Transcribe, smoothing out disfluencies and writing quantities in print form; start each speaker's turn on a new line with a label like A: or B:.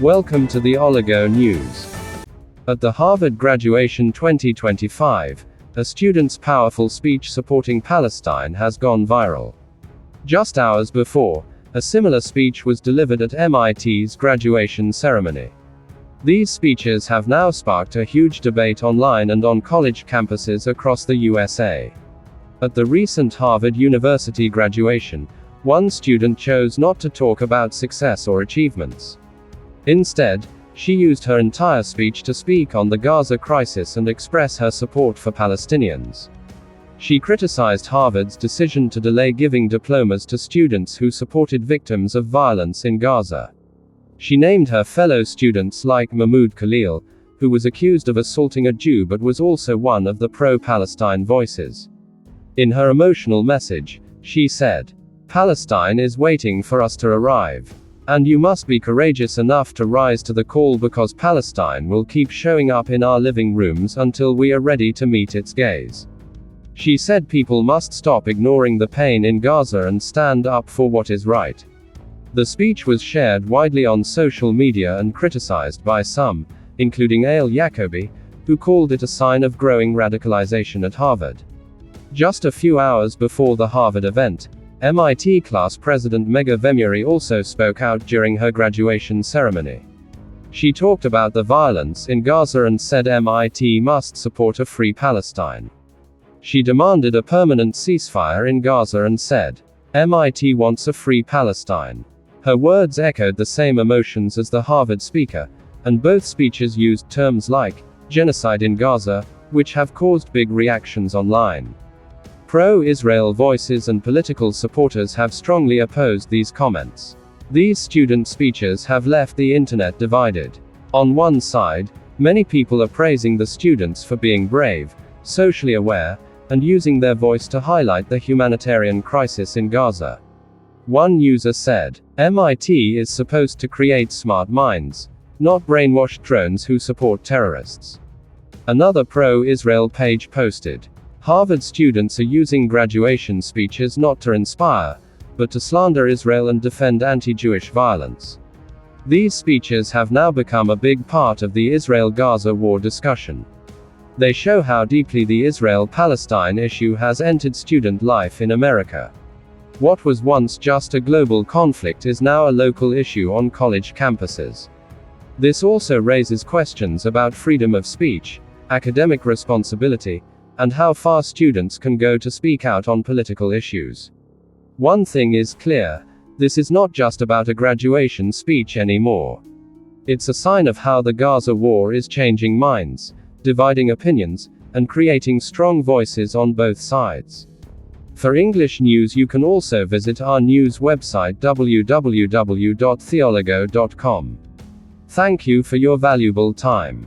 A: Welcome to the Oligo News. At the Harvard graduation 2025, a student's powerful speech supporting Palestine has gone viral. Just hours before, a similar speech was delivered at MIT's graduation ceremony. These speeches have now sparked a huge debate online and on college campuses across the USA. At the recent Harvard University graduation, one student chose not to talk about success or achievements. Instead, she used her entire speech to speak on the Gaza crisis and express her support for Palestinians. She criticized Harvard's decision to delay giving diplomas to students who supported victims of violence in Gaza. She named her fellow students like Mahmoud Khalil, who was accused of assaulting a Jew but was also one of the pro-Palestine voices. In her emotional message, she said, "Palestine is waiting for us to arrive. And you must be courageous enough to rise to the call because Palestine will keep showing up in our living rooms until we are ready to meet its gaze." She said people must stop ignoring the pain in Gaza and stand up for what is right. The speech was shared widely on social media and criticized by some, including Al Yacobi, who called it a sign of growing radicalization at Harvard. Just a few hours before the Harvard event, MIT class president Megha Vemuri also spoke out during her graduation ceremony. She talked about the violence in Gaza and said MIT must support a free Palestine. She demanded a permanent ceasefire in Gaza and said, "MIT wants a free Palestine." Her words echoed the same emotions as the Harvard speaker, and both speeches used terms like genocide in Gaza, which have caused big reactions online. Pro-Israel voices and political supporters have strongly opposed these comments. These student speeches have left the internet divided. On one side, many people are praising the students for being brave, socially aware, and using their voice to highlight the humanitarian crisis in Gaza. One user said, "MIT is supposed to create smart minds, not brainwashed drones who support terrorists." Another pro-Israel page posted, "Harvard students are using graduation speeches not to inspire, but to slander Israel and defend anti-Jewish violence." These speeches have now become a big part of the Israel-Gaza war discussion. They show how deeply the Israel-Palestine issue has entered student life in America. What was once just a global conflict is now a local issue on college campuses. This also raises questions about freedom of speech, academic responsibility, and how far students can go to speak out on political issues. One thing is clear, this is not just about a graduation speech anymore. It's a sign of how the Gaza war is changing minds, dividing opinions, and creating strong voices on both sides. For English news you can also visit our news website www.theoligo.com. Thank you for your valuable time.